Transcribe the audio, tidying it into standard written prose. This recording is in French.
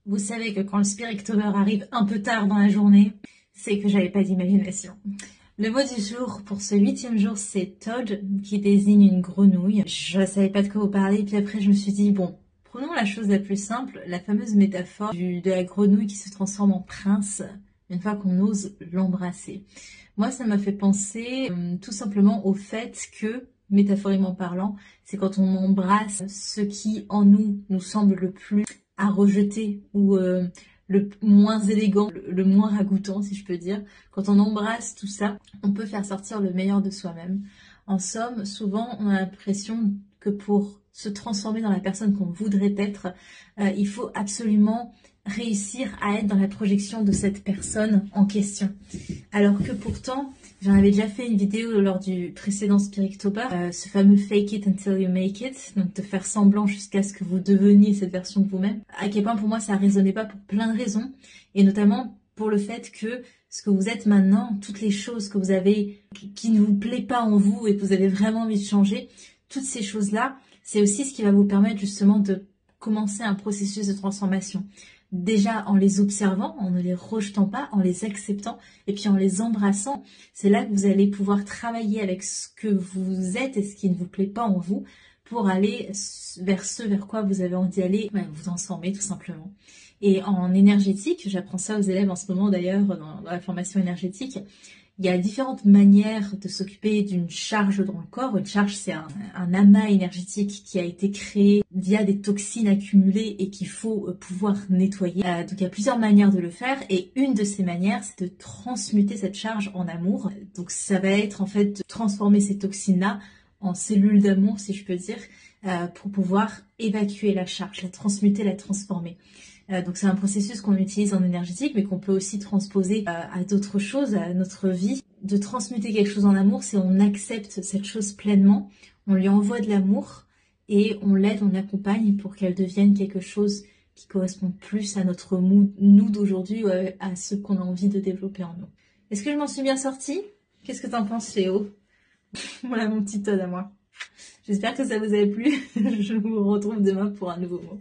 Vous savez que quand le Spirittober arrive un peu tard dans la journée, c'est que j'avais pas d'imagination. Le mot du jour pour ce 8e jour, c'est Toad, qui désigne une grenouille. Je savais pas de quoi vous parler, puis après je me suis dit, bon, prenons la chose la plus simple, la fameuse métaphore de la grenouille qui se transforme en prince une fois qu'on ose l'embrasser. Moi, ça m'a fait penser tout simplement au fait que, métaphoriquement parlant, c'est quand on embrasse ce qui en nous semble le plus à rejeter ou le moins élégant, le moins ragoûtant si je peux dire. Quand on embrasse tout ça, on peut faire sortir le meilleur de soi-même. En somme, souvent on a l'impression que pour se transformer dans la personne qu'on voudrait être, il faut absolument réussir à être dans la projection de cette personne en question. Alors que pourtant, j'en avais déjà fait une vidéo lors du précédent Spirittober, ce fameux fake it until you make it, donc de faire semblant jusqu'à ce que vous deveniez cette version de vous-même. À quel point pour moi ça résonnait pas pour plein de raisons, et notamment pour le fait que ce que vous êtes maintenant, toutes les choses que vous avez qui ne vous plaît pas en vous et que vous avez vraiment envie de changer, toutes ces choses-là, c'est aussi ce qui va vous permettre justement de commencer un processus de transformation. Déjà en les observant, en ne les rejetant pas, en les acceptant et puis en les embrassant, c'est là que vous allez pouvoir travailler avec ce que vous êtes et ce qui ne vous plaît pas en vous pour aller vers ce vers quoi vous avez envie d'aller, vous transformer tout simplement. Et en énergétique, j'apprends ça aux élèves en ce moment d'ailleurs dans la formation énergétique, il y a différentes manières de s'occuper d'une charge dans le corps. Une charge, c'est un amas énergétique qui a été créé via des toxines accumulées et qu'il faut pouvoir nettoyer. Donc il y a plusieurs manières de le faire et une de ces manières, c'est de transmuter cette charge en amour. Donc ça va être en fait de transformer ces toxines-là en cellules d'amour, si je peux dire, pour pouvoir évacuer la charge, la transmuter, la transformer. Donc c'est un processus qu'on utilise en énergétique, mais qu'on peut aussi transposer à d'autres choses, à notre vie. De transmuter quelque chose en amour, c'est on accepte cette chose pleinement, on lui envoie de l'amour et on l'aide, on l'accompagne pour qu'elle devienne quelque chose qui correspond plus à notre nous d'aujourd'hui, à ce qu'on a envie de développer en nous. Est-ce que je m'en suis bien sortie? Qu'est-ce que t'en penses, Léo? Voilà mon petit Toad à moi. J'espère que ça vous a plu. Je vous retrouve demain pour un nouveau mot.